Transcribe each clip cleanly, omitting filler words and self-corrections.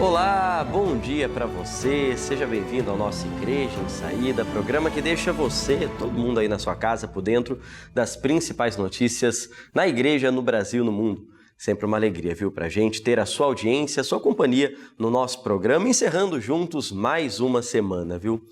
Olá, bom dia para você, seja bem-vindo ao nosso Igreja em Saída, programa que deixa você, todo mundo aí na sua casa, por dentro das principais notícias na igreja, no Brasil, no mundo. Sempre uma alegria, viu, pra gente ter a sua audiência, a sua companhia no nosso programa, encerrando juntos mais uma semana, viu?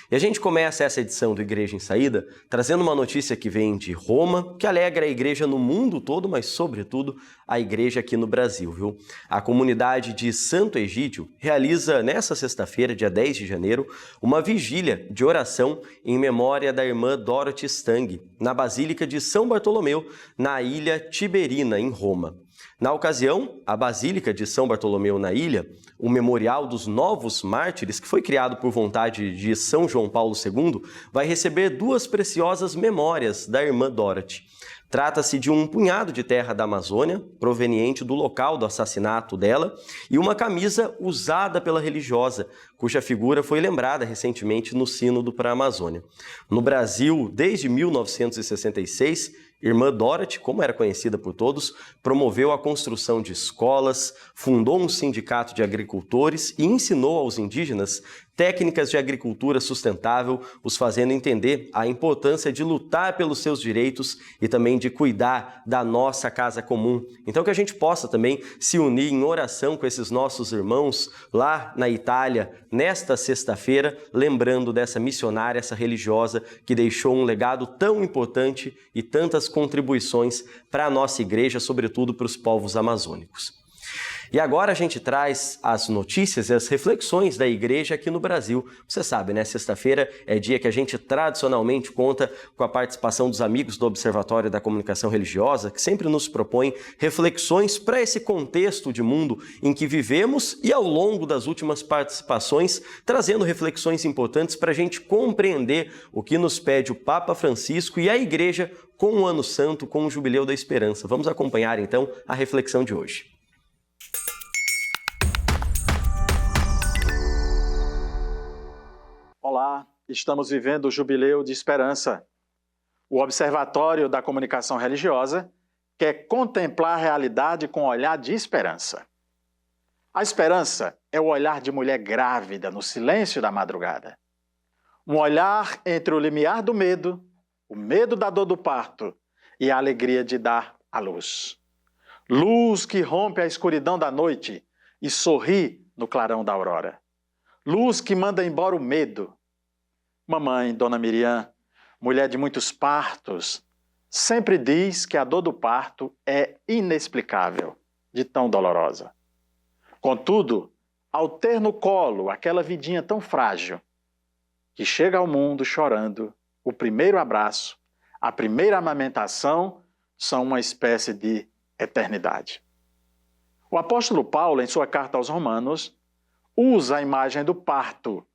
E a gente começa essa edição do Igreja em Saída trazendo uma notícia que vem de Roma, que alegra a igreja no mundo todo, mas sobretudo a igreja aqui no Brasil, viu? A comunidade de Santo Egídio realiza nessa sexta-feira, dia 10 de janeiro, uma vigília de oração em memória da irmã Dorothy Stang, na Basílica de São Bartolomeu, na Ilha Tiberina, em Roma. Na ocasião, a Basílica de São Bartolomeu na ilha, o Memorial dos Novos Mártires, que foi criado por vontade de São João Paulo II, vai receber duas preciosas memórias da irmã Dorothy. Trata-se de um punhado de terra da Amazônia, proveniente do local do assassinato dela, e uma camisa usada pela religiosa, cuja figura foi lembrada recentemente no Sínodo para a Amazônia. No Brasil, desde 1966, Irmã Dorothy, como era conhecida por todos, promoveu a construção de escolas, fundou um sindicato de agricultores e ensinou aos indígenas técnicas de agricultura sustentável, os fazendo entender a importância de lutar pelos seus direitos e também de cuidar da nossa casa comum. Então que a gente possa também se unir em oração com esses nossos irmãos lá na Itália, nesta sexta-feira, lembrando dessa missionária, essa religiosa que deixou um legado tão importante e tantas contribuições para a nossa igreja, sobretudo para os povos amazônicos. E agora a gente traz as notícias e as reflexões da igreja aqui no Brasil. Você sabe, né? Sexta-feira é dia que a gente tradicionalmente conta com a participação dos amigos do Observatório da Comunicação Religiosa, que sempre nos propõem reflexões para esse contexto de mundo em que vivemos e ao longo das últimas participações, trazendo reflexões importantes para a gente compreender o que nos pede o Papa Francisco e a igreja com o Ano Santo, com o Jubileu da Esperança. Vamos acompanhar então a reflexão de hoje. Olá, estamos vivendo o Jubileu de Esperança. O Observatório da Comunicação Religiosa quer contemplar a realidade com um olhar de esperança. A esperança é o olhar de mulher grávida no silêncio da madrugada. Um olhar entre o limiar do medo, o medo da dor do parto e a alegria de dar à luz. Luz que rompe a escuridão da noite e sorri no clarão da aurora. Luz que manda embora o medo. Mamãe, Dona Miriam, mulher de muitos partos, sempre diz que a dor do parto é inexplicável, de tão dolorosa. Contudo, ao ter no colo aquela vidinha tão frágil, que chega ao mundo chorando, o primeiro abraço, a primeira amamentação são uma espécie de eternidade. O apóstolo Paulo, em sua carta aos Romanos, usa a imagem do parto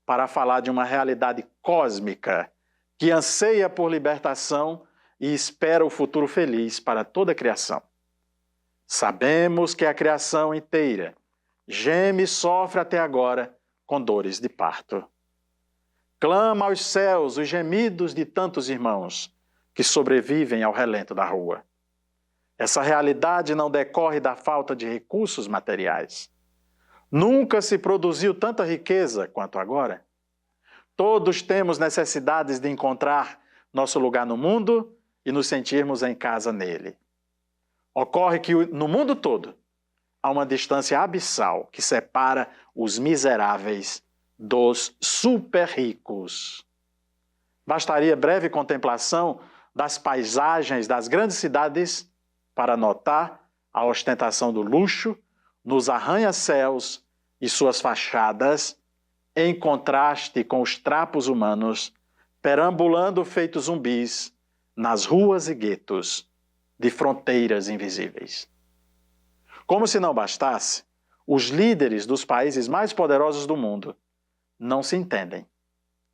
para falar de uma realidade cósmica que anseia por libertação e espera o futuro feliz para toda a criação. Sabemos que a criação inteira geme e sofre até agora com dores de parto. Clama aos céus os gemidos de tantos irmãos que sobrevivem ao relento da rua. Essa realidade não decorre da falta de recursos materiais. Nunca se produziu tanta riqueza quanto agora. Todos temos necessidades de encontrar nosso lugar no mundo e nos sentirmos em casa nele. Ocorre que no mundo todo há uma distância abissal que separa os miseráveis dos super ricos. Bastaria breve contemplação das paisagens das grandes cidades para notar a ostentação do luxo nos arranha-céus e suas fachadas, em contraste com os trapos humanos, perambulando feitos zumbis nas ruas e guetos de fronteiras invisíveis. Como se não bastasse, os líderes dos países mais poderosos do mundo não se entendem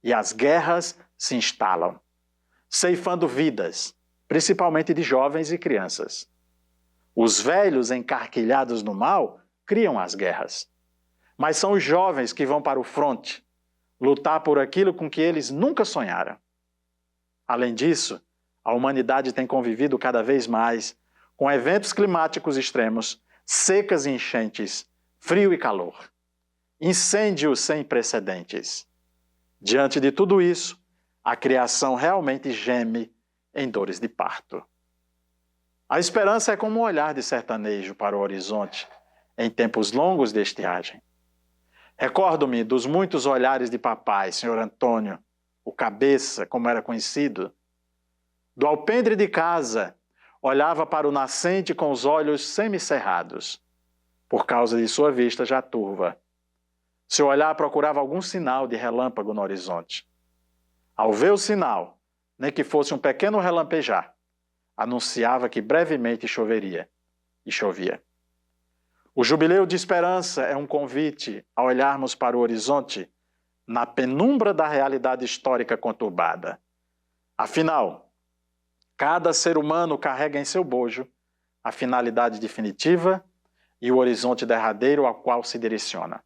e as guerras se instalam, ceifando vidas, principalmente de jovens e crianças. Os velhos encarquilhados no mal criam as guerras. Mas são os jovens que vão para o fronte, lutar por aquilo com que eles nunca sonharam. Além disso, a humanidade tem convivido cada vez mais com eventos climáticos extremos, secas e enchentes, frio e calor. incêndio sem precedentes. Diante de tudo isso, a criação realmente geme em dores de parto. A esperança é como um olhar de sertanejo para o horizonte em tempos longos de estiagem. Recordo-me dos muitos olhares de papai, senhor Antônio, o cabeça, como era conhecido. Do alpendre de casa, olhava para o nascente com os olhos semicerrados, por causa de sua vista já turva. Seu olhar procurava algum sinal de relâmpago no horizonte. Ao ver o sinal, nem que fosse um pequeno relampejar, anunciava que brevemente choveria. E chovia. O jubileu de esperança é um convite a olharmos para o horizonte na penumbra da realidade histórica conturbada. Afinal, cada ser humano carrega em seu bojo a finalidade definitiva e o horizonte derradeiro ao qual se direciona.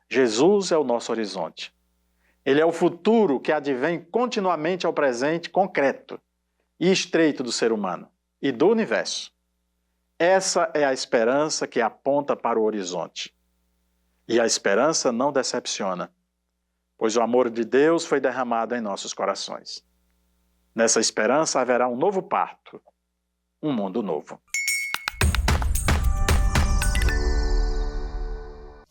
Jesus é o nosso horizonte. Ele é o futuro que advém continuamente ao presente concreto e estreito do ser humano e do universo. Essa é a esperança que aponta para o horizonte. E a esperança não decepciona, pois o amor de Deus foi derramado em nossos corações. Nessa esperança haverá um novo parto, um mundo novo.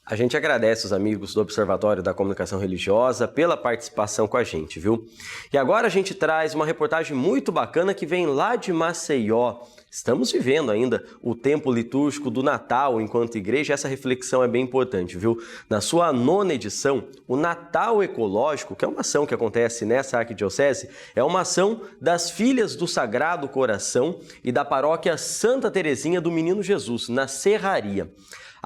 A gente agradece os amigos do Observatório da Comunicação Religiosa pela participação com a gente, viu? E agora a gente traz uma reportagem muito bacana que vem lá de Maceió. Estamos vivendo ainda o tempo litúrgico do Natal enquanto igreja, essa reflexão é bem importante, viu? Na sua 9ª edição, o Natal Ecológico, que é uma ação que acontece nessa arquidiocese, é uma ação das Filhas do Sagrado Coração e da paróquia Santa Terezinha do Menino Jesus, na Serraria.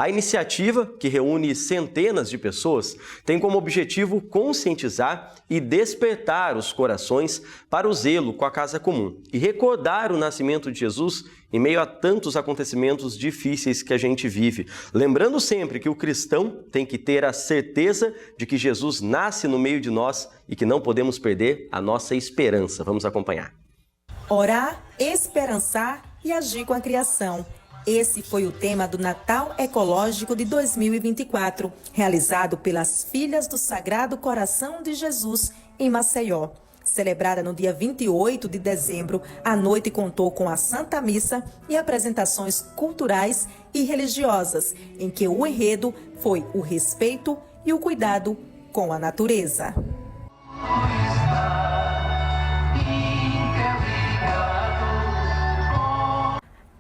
A iniciativa, que reúne centenas de pessoas, tem como objetivo conscientizar e despertar os corações para o zelo com a casa comum e recordar o nascimento de Jesus em meio a tantos acontecimentos difíceis que a gente vive. Lembrando sempre que o cristão tem que ter a certeza de que Jesus nasce no meio de nós e que não podemos perder a nossa esperança. Vamos acompanhar. Orar, esperançar e agir com a criação. Esse foi o tema do Natal Ecológico de 2024, realizado pelas Filhas do Sagrado Coração de Jesus em Maceió. Celebrada no dia 28 de dezembro, a noite contou com a Santa Missa e apresentações culturais e religiosas, em que o enredo foi o respeito e o cuidado com a natureza.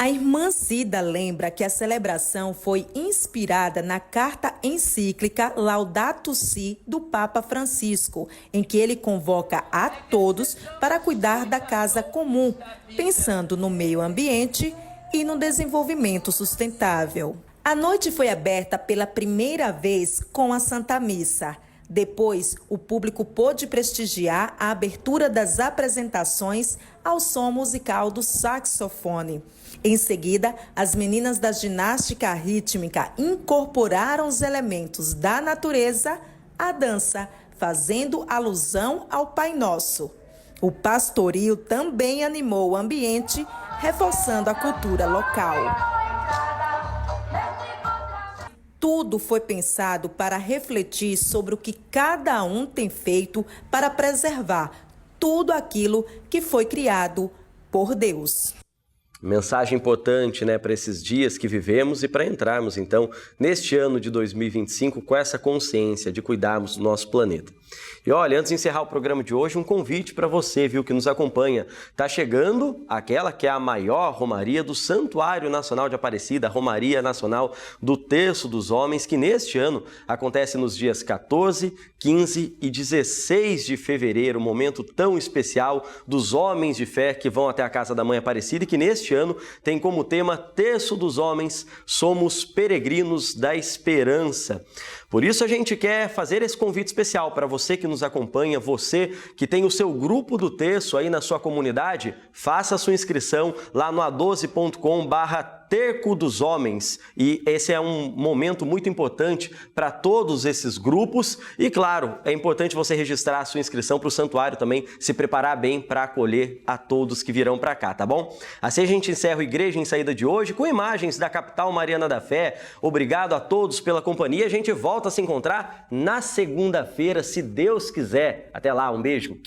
A irmã Cida lembra que a celebração foi inspirada na carta encíclica Laudato Si do Papa Francisco, em que ele convoca a todos para cuidar da casa comum, pensando no meio ambiente e no desenvolvimento sustentável. A noite foi aberta pela primeira vez com a Santa Missa. Depois, o público pôde prestigiar a abertura das apresentações ao som musical do saxofone. Em seguida, as meninas da ginástica rítmica incorporaram os elementos da natureza à dança, fazendo alusão ao Pai Nosso. O pastoril também animou o ambiente, reforçando a cultura local. Tudo foi pensado para refletir sobre o que cada um tem feito para preservar tudo aquilo que foi criado por Deus. Mensagem importante, né, para esses dias que vivemos e para entrarmos, então, neste ano de 2025 com essa consciência de cuidarmos do nosso planeta. E olha, antes de encerrar o programa de hoje, um convite para você, viu, que nos acompanha. Está chegando aquela que é a maior romaria do Santuário Nacional de Aparecida, a Romaria Nacional do Terço dos Homens, que neste ano acontece nos dias 14, 15 e 16 de fevereiro, um momento tão especial dos homens de fé que vão até a Casa da Mãe Aparecida e que neste ano tem como tema Terço dos Homens, somos peregrinos da esperança. Por isso a gente quer fazer esse convite especial para você que nos acompanha, você que tem o seu grupo do terço aí na sua comunidade, faça a sua inscrição lá no a12.com/terço Terco dos Homens, e esse é um momento muito importante para todos esses grupos e, claro, é importante você registrar a sua inscrição para o santuário também, se preparar bem para acolher a todos que virão para cá, tá bom? Assim a gente encerra o Igreja em Saída de hoje com imagens da capital mariana da fé. Obrigado a todos pela companhia, a gente volta a se encontrar na segunda-feira, se Deus quiser. Até lá, um beijo.